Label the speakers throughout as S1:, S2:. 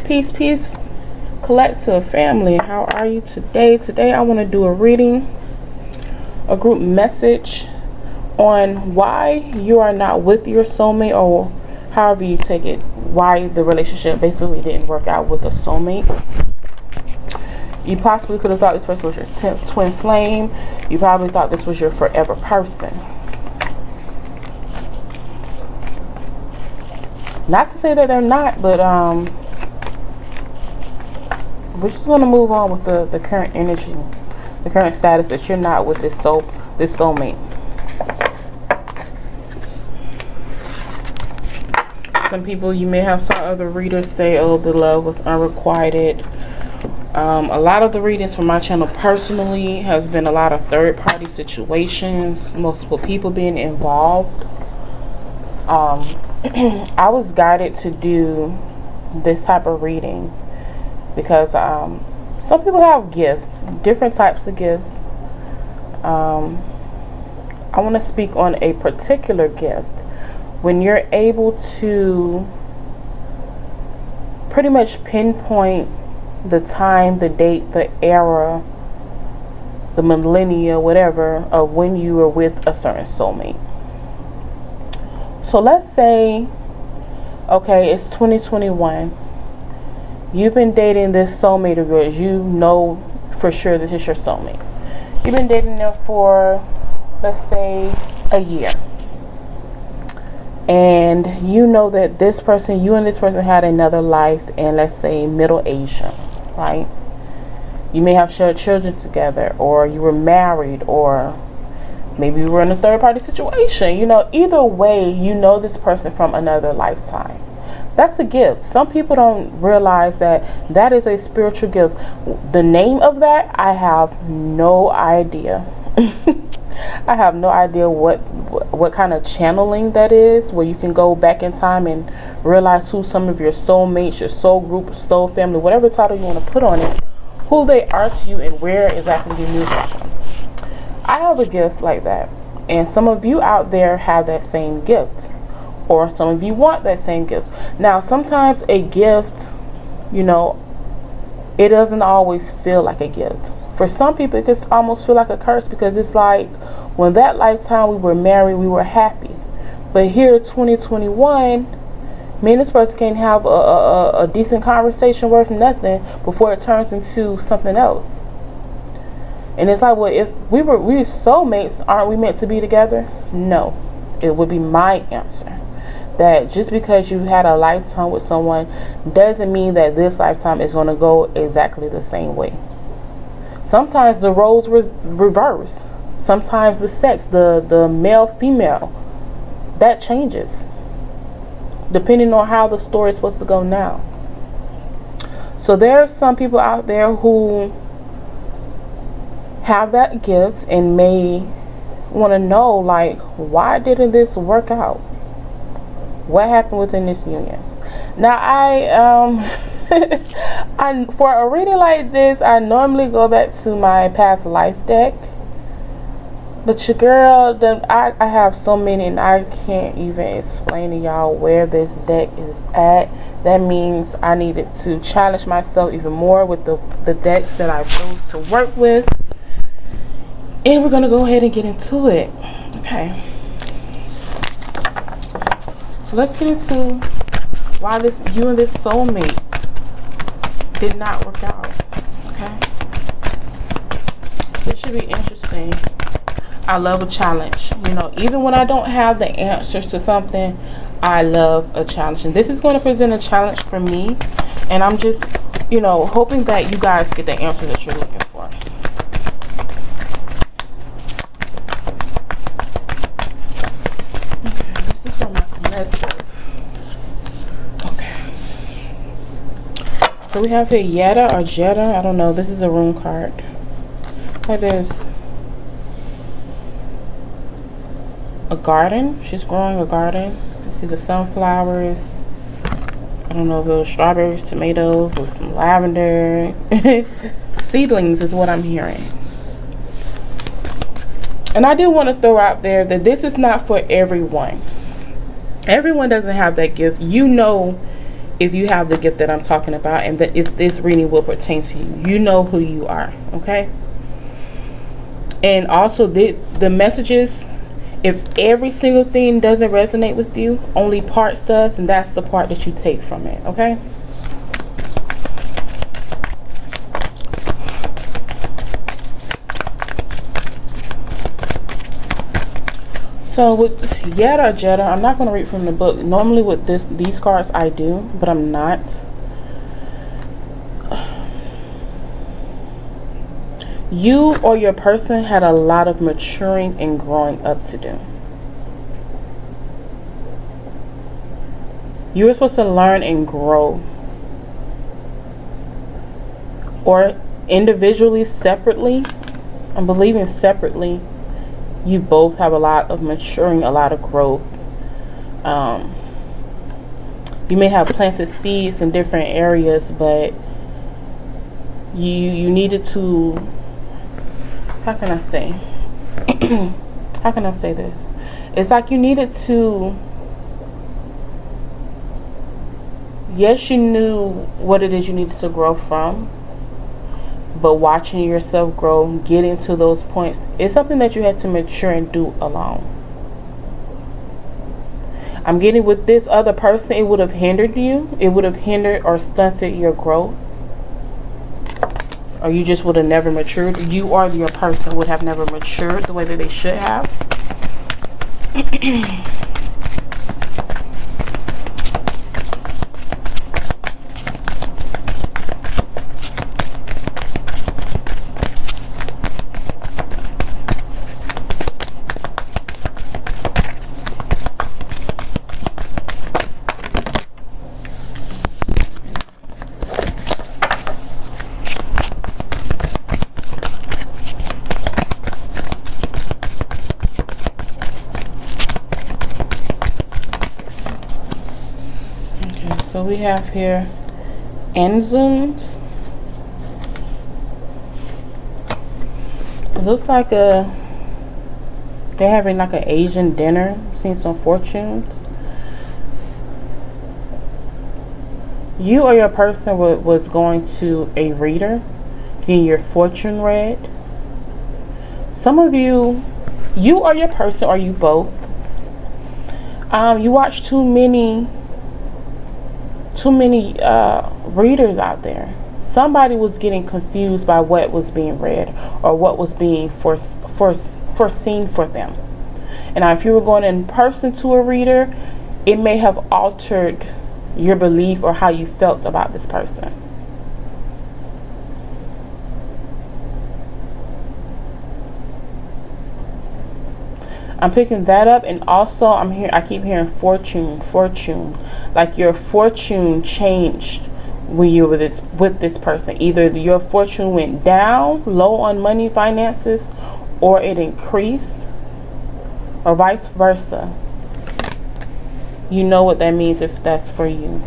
S1: Peace, peace, collective family. How are you today? Today I want to do a reading, a group message on why you are not with your soulmate, or however you take it, why the relationship basically didn't work out with a soulmate. You possibly could have thought this person was your twin flame. You probably thought this was your forever person. Not to say that they're not, but we're just going to move on with the current energy, the current status that you're not with this soulmate. Some people, you may have saw other readers say, oh, the love was unrequited. A lot of the readings from my channel personally has been a lot of third-party situations, multiple people being involved. I was guided to do this type of reading because some people have gifts, different types of gifts. I want to speak on a particular gift. When you're able to pretty much pinpoint the time, the date, the era, the millennia, whatever, of when you were with a certain soulmate. So let's say, okay, it's 2021. You've been dating this soulmate of yours. You know for sure this is your soulmate. You've been dating them for, let's say, a year. And you know that this person, you and this person had another life in, let's say, Middle Asia, right? You may have shared children together, or you were married, or maybe you were in a third-party situation. You know, either way, you know this person from another lifetime. That's a gift. Some people don't realize that that is a spiritual gift. The name of that, I have no idea. I have no idea what kind of channeling that is, where you can go back in time and realize who some of your soulmates, your soul group, soul family, whatever title you want to put on it, who they are to you and where exactly you knew them from. I have a gift like that, and some of you out there have that same gift, or some of you want that same gift. Now, sometimes a gift, you know, it doesn't always feel like a gift. For some people, it could almost feel like a curse, because it's like, when that lifetime we were married, we were happy. But here, 2021, me and this person can't have a decent conversation worth nothing before it turns into something else. And it's like, well, if we were soulmates, aren't we meant to be together? No. It would be my answer. That just because you had a lifetime with someone doesn't mean that this lifetime is going to go exactly the same way. Sometimes the roles reverse. Sometimes the sex, the male, female, that changes depending on how the story is supposed to go now. So there are some people out there who have that gift and may want to know, like, why didn't this work out? What happened within this union? Now, I for a reading like this, I normally go back to my past life deck. But your girl, I have so many, and I can't even explain to y'all where this deck is at. That means I needed to challenge myself even more with the decks that I chose to work with. And we're going to go ahead and get into it. Okay. So let's get into why you and this soulmate did not work out. Okay. This should be interesting. I love a challenge. You know, even when I don't have the answers to something, I love a challenge. And this is going to present a challenge for me. And I'm just, you know, hoping that you guys get the answer that you're looking for. Okay, this is for my collective. Okay. So we have here Yetta or Jetta. I don't know. This is a rune card. Like this. A garden. She's growing a garden. You see the sunflowers. I don't know if it was strawberries, tomatoes, or some lavender. Seedlings is what I'm hearing. And I do want to throw out there that this is not for everyone. Everyone doesn't have that gift. You know if you have the gift that I'm talking about, and that if this reading will pertain to you, you know who you are, okay? And also the messages, if every single thing doesn't resonate with you, only parts does, and that's the part that you take from it, okay? So with Yetta or Jetta, I'm not going to read from the book. Normally with these cards I do, but I'm not. You or your person had a lot of maturing and growing up to do. You were supposed to learn and grow. Or individually, separately. I'm believing separately. You both have a lot of maturing, a lot of growth. You may have planted seeds in different areas, but you needed to, how can I say? How can I say this? It's like you needed to, yes, you knew what it is you needed to grow from, but watching yourself grow, getting to those points, it's something that you had to mature and do alone. I'm getting with this other person, it would have hindered you. It would have hindered or stunted your growth. Or you just would have never matured. You or your person would have never matured the way that they should have. So we have here Enzooms. It looks like they're having like an Asian dinner. I've seen some fortunes. You or your person was going to a reader, getting your fortune read. Some of you or your person, or you both, you watch too many readers out there. Somebody was getting confused by what was being read or what was being foreseen for them. And now if you were going in person to a reader, it may have altered your belief or how you felt about this person. I'm picking that up, and also I keep hearing fortune, like your fortune changed when you were with this person. Either your fortune went down, low on money, finances, or it increased, or vice versa. You know what that means if that's for you.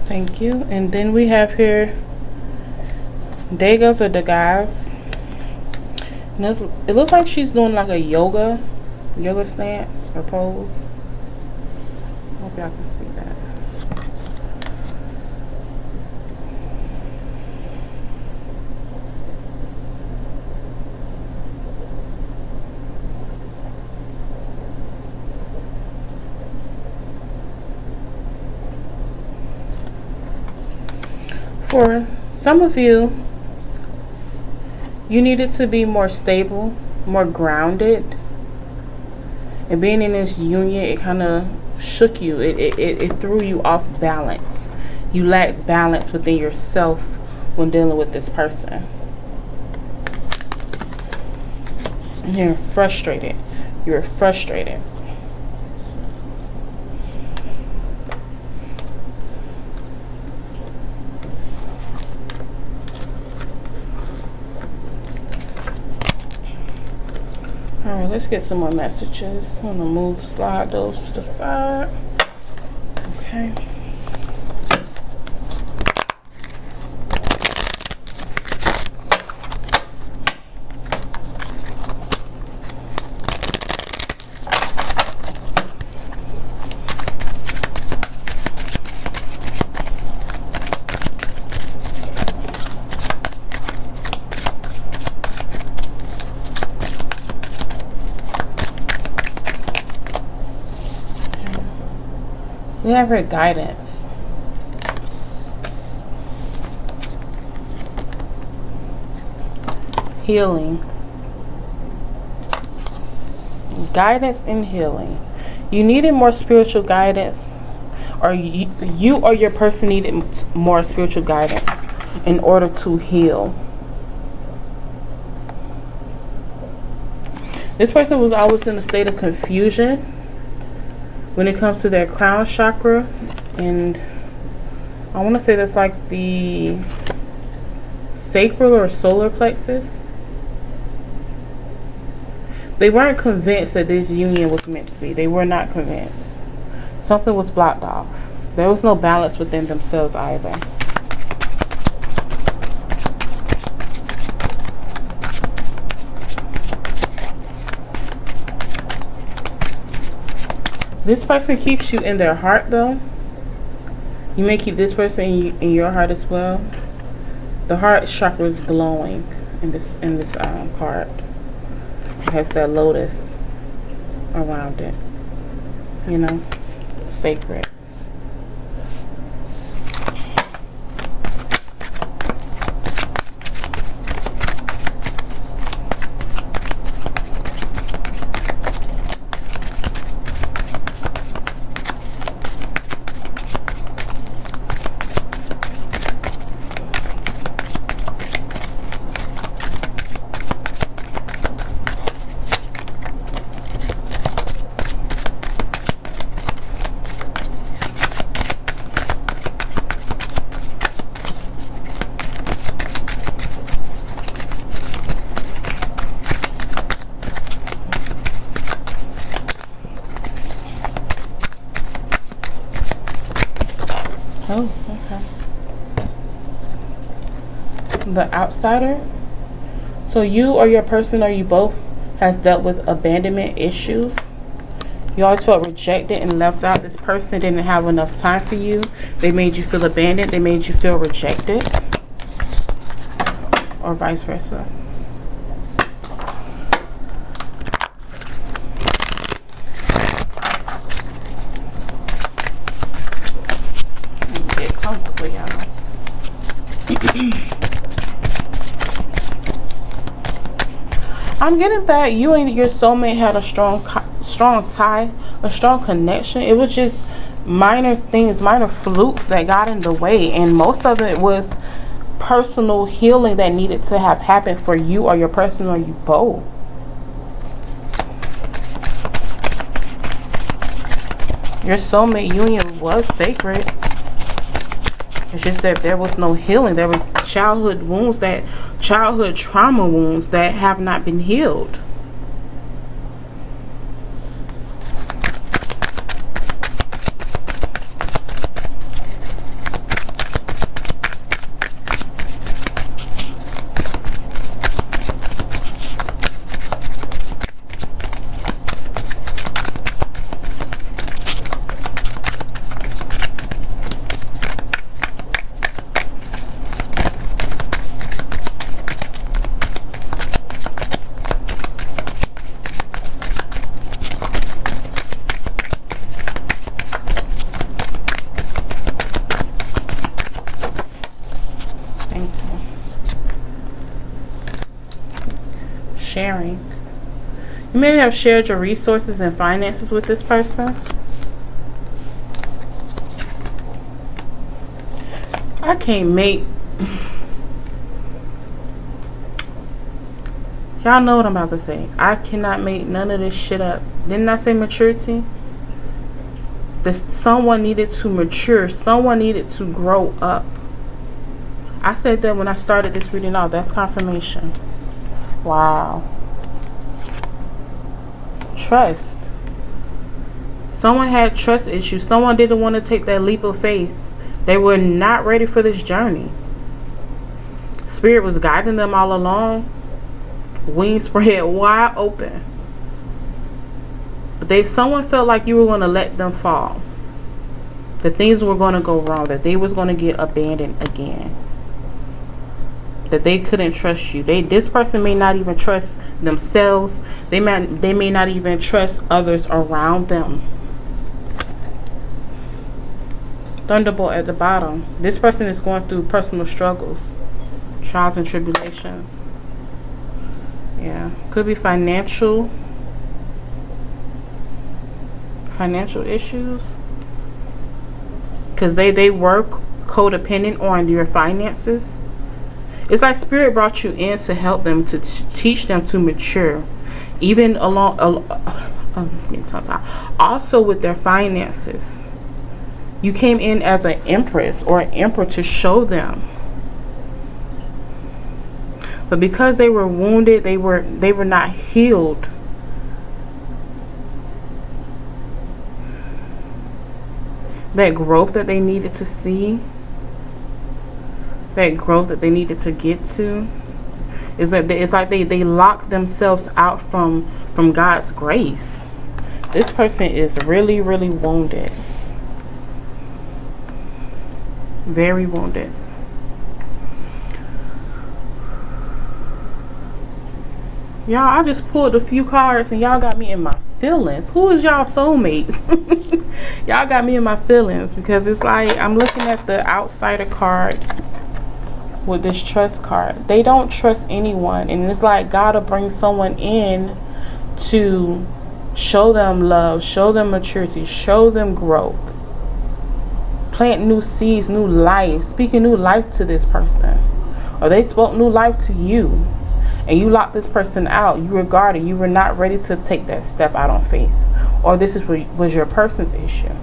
S1: Thank you. And then we have here Degas or Degas. It looks like she's doing like a yoga stance or pose. Hope y'all can see that. For some of you, You needed to be more stable, more grounded. And being in this union, it kind of shook you. It threw you off balance. You lacked balance within yourself when dealing with this person. And you're frustrated. You're frustrated. Alright, let's get some more messages. I'm going to slide those to the side. Okay. We have her guidance. Healing. Guidance and healing. You needed more spiritual guidance, or you or your person needed more spiritual guidance in order to heal. This person was always in a state of confusion when it comes to their crown chakra, and I want to say that's like the sacral or solar plexus. They weren't convinced that this union was meant to be. They were not convinced. Something was blocked off. There was no balance within themselves either. This person keeps you in their heart, though. You may keep this person in your heart as well. The heart chakra is glowing in this card. It has that lotus around it. You know, sacred. Oh, okay. The outsider. So you or your person or you both has dealt with abandonment issues. You always felt rejected and left out. This person didn't have enough time for you. They made you feel abandoned. They made you feel rejected. Or vice versa. Get comfortable, y'all. I'm getting that you and your soulmate had a strong tie, a strong connection. It was just minor things, minor flukes that got in the way, and most of it was personal healing that needed to have happened for you or your person or you both. Your soulmate union was sacred. It's just that there was no healing. There was childhood trauma wounds that have not been healed. sharing. You may have shared your resources and finances with this person. I can't make... Y'all know what I'm about to say. I cannot make none of this shit up. Didn't I say maturity? Someone needed to mature. Someone needed to grow up. I said that when I started this reading off. That's confirmation. Wow. Trust. Someone had trust issues. Someone didn't want to take that leap of faith. They were not ready for this journey. Spirit was guiding them all along. Wings spread wide open. But someone felt like you were going to let them fall. That things were going to go wrong. That they was going to get abandoned again. That they couldn't trust you. This person may not even trust themselves. They may not even trust others around them. Thunderbolt at the bottom. This person is going through personal struggles, trials and tribulations. Yeah, could be financial issues, because they work codependent on your finances. It's like Spirit brought you in to help them, to teach them to mature, even also with their finances. You came in as an empress or an emperor to show them. But because they were wounded, they were not healed. That growth that they needed to see, that growth that they needed to get to, is that it's like they locked themselves out from God's grace. This person is really, really wounded. Very wounded. Y'all, I just pulled a few cards and y'all got me in my feelings. Who is y'all soulmates? Y'all got me in my feelings, because it's like I'm looking at the outsider card with this trust card. They don't trust anyone, and it's like God will bring someone in to show them love, show them maturity, show them growth, plant new seeds, new life, speaking new life to this person, or they spoke new life to you. And you locked this person out. You were guarded. You were not ready to take that step out on faith. Or this was your person's issue.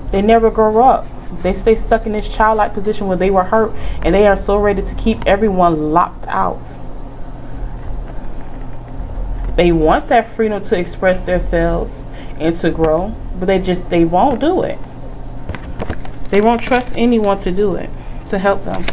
S1: They never grow up. They stay stuck in this childlike position where they were hurt. And they are so ready to keep everyone locked out. They want that freedom to express themselves and to grow. But they won't do it. They won't trust anyone to do it, to help them.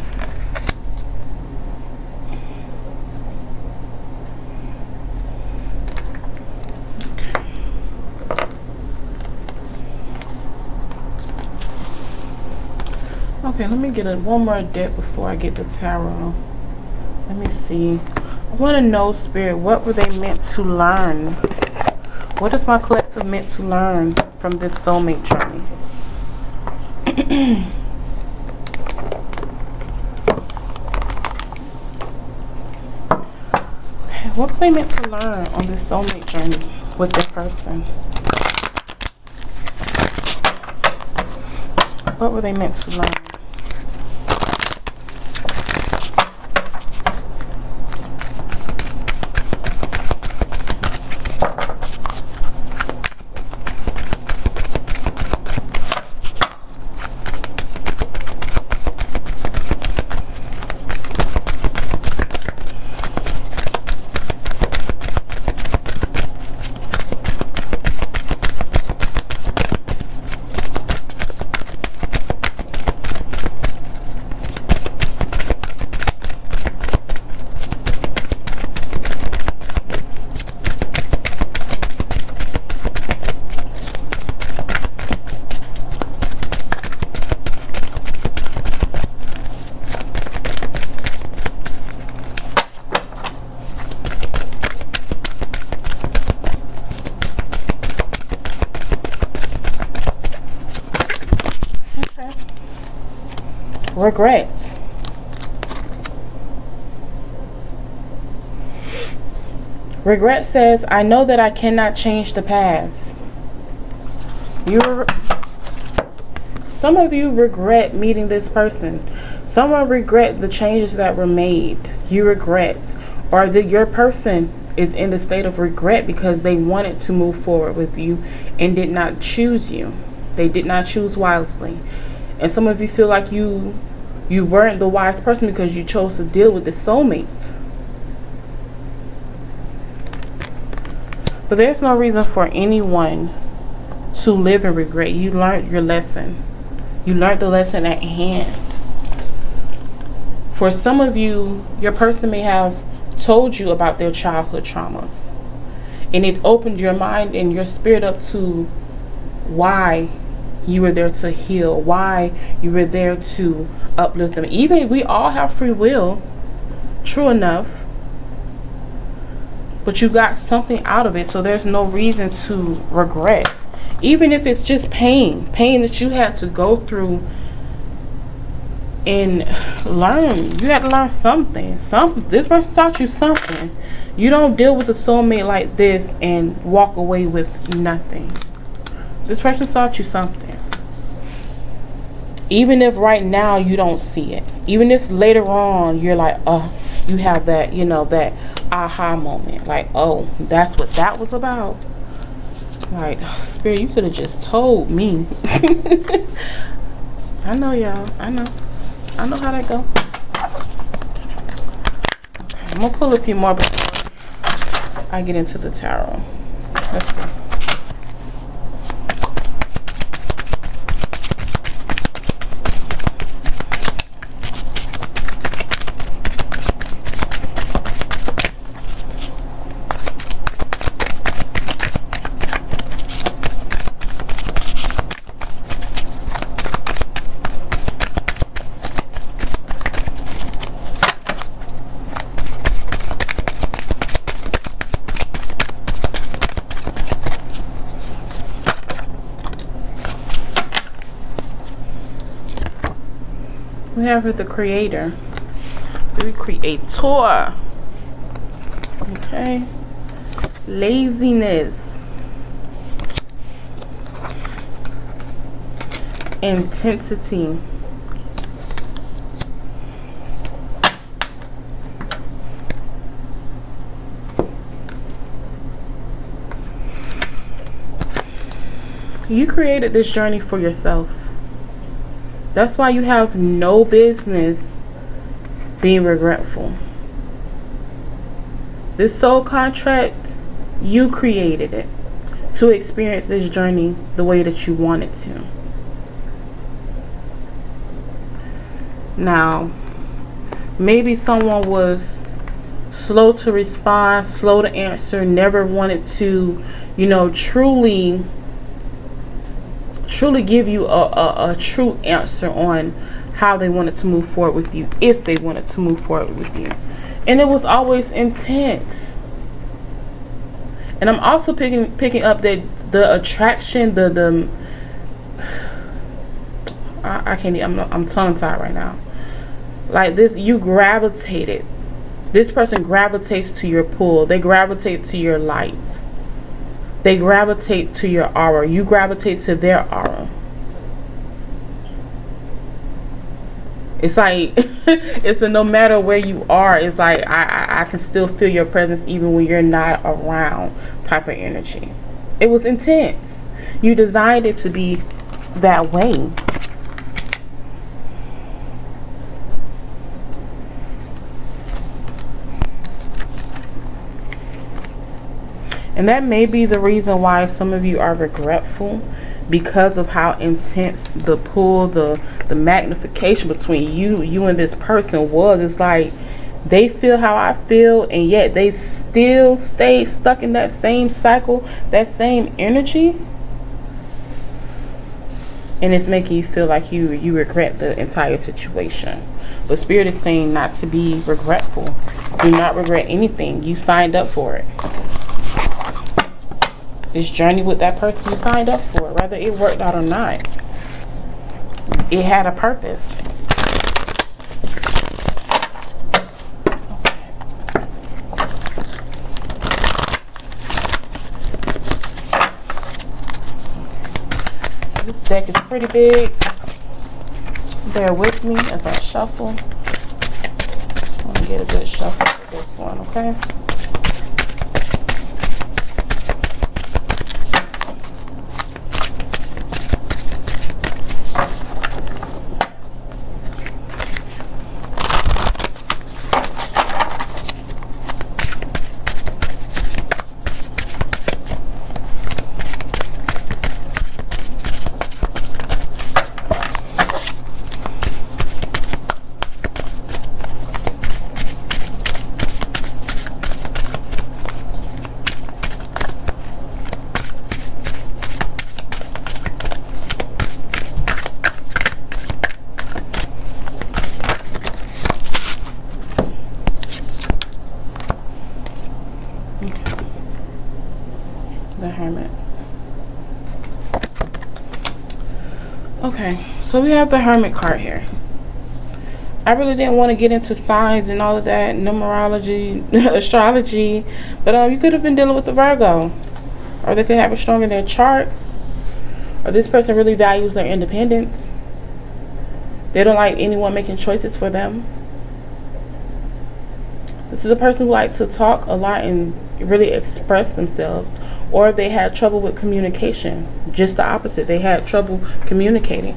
S1: Okay, let me get one more deck before I get the tarot. Let me see. I want to know, Spirit, what were they meant to learn? What is my collective meant to learn from this soulmate journey? Okay, what were they meant to learn on this soulmate journey with this person? What were they meant to learn? Regrets. Regret says, I know that I cannot change the past. Some of you regret meeting this person. Someone regret the changes that were made. You regret. Or that your person is in the state of regret because they wanted to move forward with you and did not choose you. They did not choose wisely. And some of you feel like you weren't the wise person because you chose to deal with the soulmate. But there's no reason for anyone to live in regret. You learned your lesson. You learned the lesson at hand. For some of you, your person may have told you about their childhood traumas. And it opened your mind and your spirit up to why you were there to heal, why you were there to uplift them. Even we all have free will, true enough, but you got something out of it, so there's no reason to regret. Even if it's just pain that you had to go through and learn. You had to learn something. This person taught you something. You don't deal with a soulmate like this and walk away with nothing. This person taught you something. Even if right now you don't see it. Even if later on you're like, oh, you have that, that aha moment. Like, oh, that's what that was about. Like, Spirit, you could have just told me. I know, y'all. I know how that go. Okay, I'm gonna pull a few more before I get into the tarot. Let's see. We have the creator, the creator. Okay. Laziness. Intensity. You created this journey for yourself. That's why you have no business being regretful. This soul contract, you created it to experience this journey the way that you wanted to. Now, maybe someone was slow to respond, slow to answer, never wanted to, truly give you a true answer on how they wanted to move forward with you, if they wanted to move forward with you. And it was always intense. And I'm also picking up that the attraction, I can't, I'm tongue tied right now. Like this, you gravitated. This person gravitates to your pull. They gravitate to your light. They gravitate to your aura. You gravitate to their aura. It's like, it's a no matter where you are, it's like, I can still feel your presence even when you're not around type of energy. It was intense. You designed it to be that way. And that may be the reason why some of you are regretful, because of how intense the pull, the magnification between you and this person was. It's like they feel how I feel, and yet they still stay stuck in that same cycle, that same energy. And it's making you feel like you regret the entire situation. But Spirit is saying not to be regretful. Do not regret anything. You signed up for it. This journey with that person, you signed up for it, whether it worked out or not. It had a purpose. deck is pretty big. Bear with me as I shuffle. I'm going to get a good shuffle for this one, okay? The Hermit. Okay, so we have the Hermit card here. I really didn't want to get into signs and all of that, numerology, astrology, but you could have been dealing with the Virgo, or they could have it strong in their chart, or this person really values their independence. They don't like anyone making choices for them. This is a person who likes to talk a lot and really express themselves, or they had trouble with communication. Just the opposite, they had trouble communicating.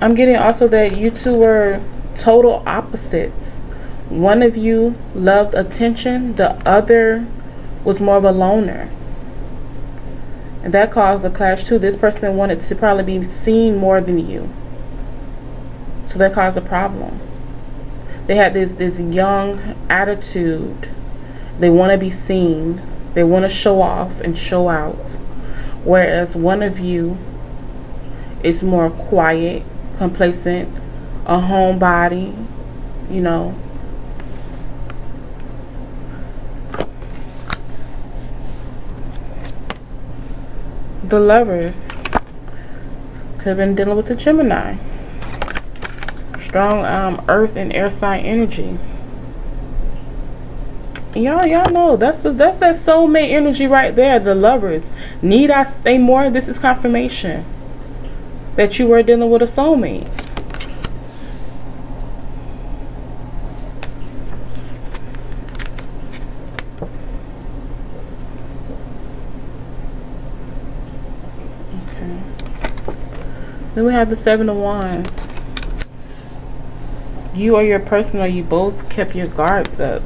S1: I'm getting also that you two were total opposites. One of you loved attention, the other was more of a loner. And that caused a clash too. This person wanted to probably be seen more than you. So that caused a problem. They had this young attitude. They want to be seen. They want to show off and show out. Whereas one of you is more quiet, complacent, a homebody, you know. The Lovers could have been dealing with a Gemini. Strong earth and air sign energy. Y'all know that's that soulmate energy right there. The Lovers. Need I say more? This is confirmation that you were dealing with a soulmate. Then we have the Seven of Wands. You or your person, or you both kept your guards up.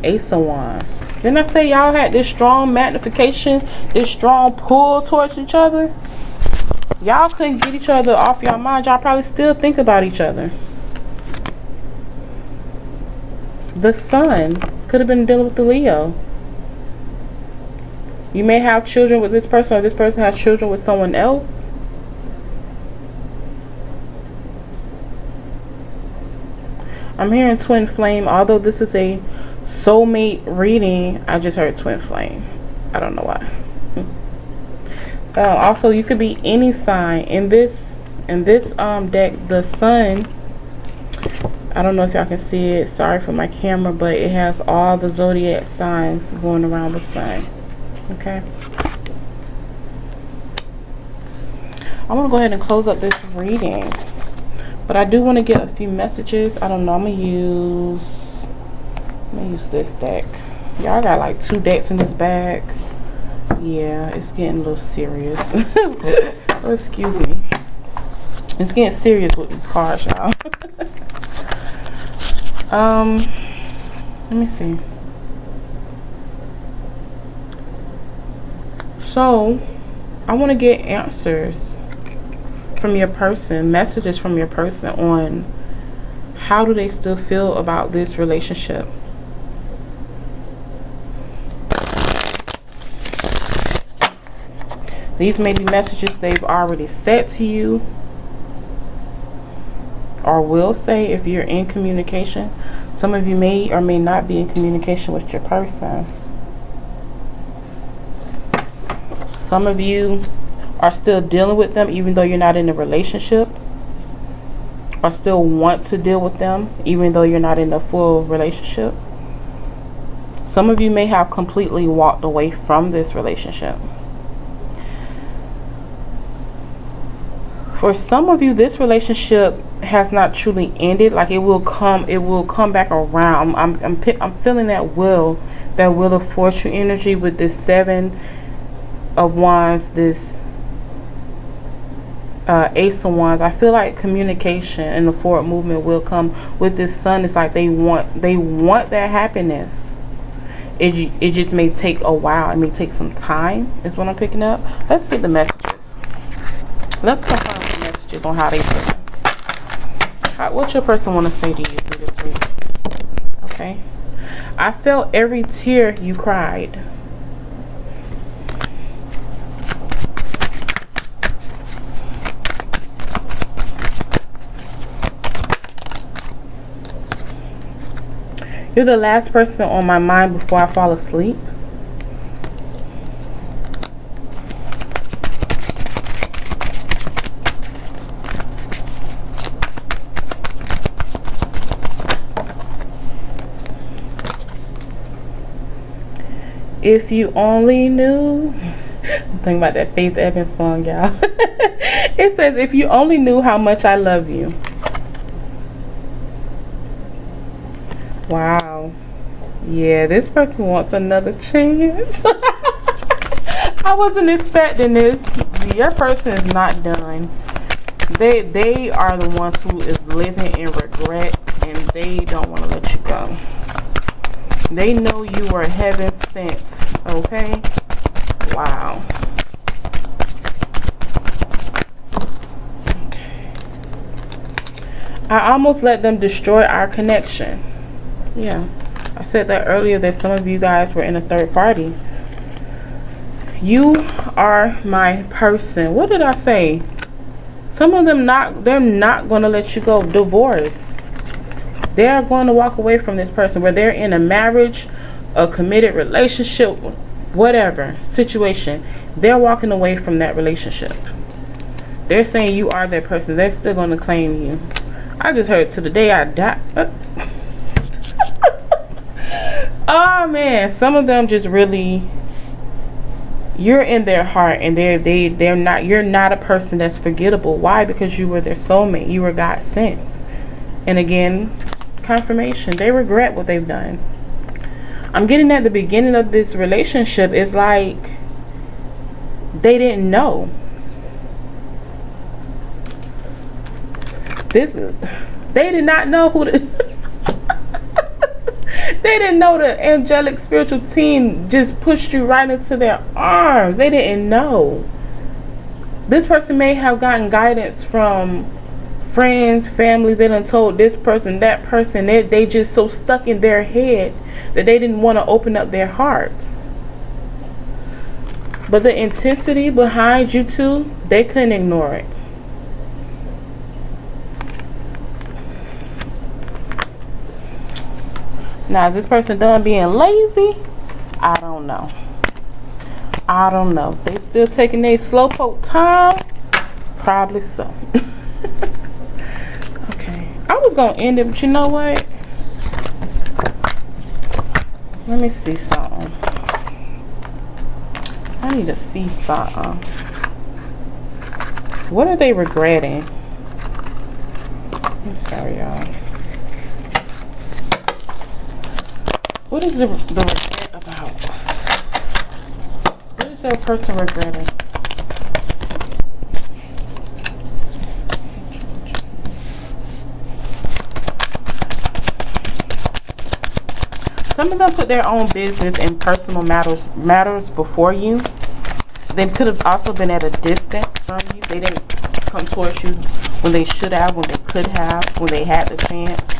S1: Ace of Wands. Didn't I say y'all had this strong magnification, this strong pull towards each other? Y'all couldn't get each other off your mind. Y'all probably still think about each other. The Sun could have been dealing with the Leo. You may have children with this person, or this person has children with someone else. I'm hearing twin flame. Although this is a soulmate reading, I just heard twin flame. I don't know why. Also, you could be any sign in this deck. The Sun. I don't know if y'all can see it. Sorry for my camera, but it has all the zodiac signs going around the Sun. Okay. I'm gonna go ahead and close up this reading, but I do want to get a few messages. I don't know. I'm gonna use this deck. Y'all got like 2 decks in this bag. Yeah, it's getting a little serious. Oh, excuse me. It's getting serious with these cards, y'all. Let me see. So, I want to get answers from your person, messages from your person on how do they still feel about this relationship. These may be messages they've already said to you or will say if you're in communication. Some of you may or may not be in communication with your person. Some of you are still dealing with them even though you're not in a relationship, or still want to deal with them even though you're not in a full relationship. Some of you may have completely walked away from this relationship. For some of you, this relationship has not truly ended. Like it will come back around. I'm feeling that wheel of fortune energy with this 7 of Wands, this Ace of Wands. I feel like communication and the forward movement will come with this Sun. It's like they want that happiness. It just may take a while. It may take some time is what I'm picking up. Let's get the messages. Let's confirm the messages on how they feel. What your person want to say to you through this week? Okay. I felt every tear you cried. You're the last person on my mind before I fall asleep. If you only knew. I'm thinking about that Faith Evans song, y'all. It says, if you only knew how much I love you. Wow. Yeah, this person wants another chance. I wasn't expecting this. Your person is not done. They are the ones who is living in regret, and they don't want to let you go. They know you were heaven sent. Okay? Wow. Okay. I almost let them destroy our connection. Yeah, I said that earlier, that some of you guys were in a third party. You are my person. What did I say? Some of them they're not going to let you go. Divorce. They are going to walk away from this person, where they're in a marriage, a committed relationship, whatever situation. They're walking away from that relationship. They're saying you are their person. They're still going to claim you. I just heard to the day I die. Oh man, some of them just really, you're in their heart, and they're not. You're not a person that's forgettable. Why? Because you were their soulmate. You were God sent. And again, confirmation. They regret what they've done. I'm getting at the beginning of this relationship, it's like they didn't know. They did not know who the they didn't know the angelic spiritual team just pushed you right into their arms. They didn't know. This person may have gotten guidance from friends, families. They done told this person, that person. They just so stuck in their head that they didn't want to open up their hearts. But the intensity behind you two, they couldn't ignore it. Now, is this person done being lazy? I don't know. I don't know. They still taking their slowpoke time? Probably so. Okay. I was going to end it, but you know what? Let me see something. I need to see something. What are they regretting? I'm sorry, y'all. What is the regret about? What is that person regretting? Some of them put their own business and personal matters before you. They could have also been at a distance from you. They didn't come towards you when they should have, when they could have, when they had the chance.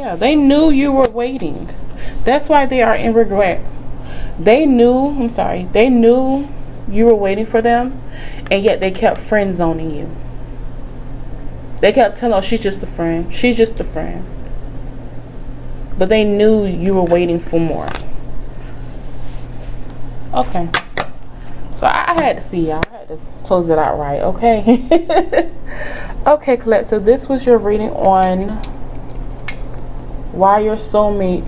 S1: Yeah, they knew you were waiting. That's why they are in regret. They knew you were waiting for them. and yet they kept friend zoning you. They kept telling, oh, she's just a friend. She's just a friend. But they knew you were waiting for more. Okay. So I had to see y'all. I had to close it out right, okay? Okay, collective. This was your reading on why your soulmate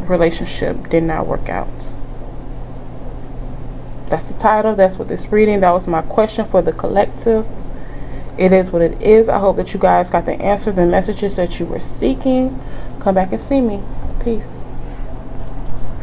S1: relationship did not work out. That's the title. That's what this reading. That was my question for the collective. It is what it is. I hope that you guys got the answer, the messages that you were seeking. Come back and see me. Peace.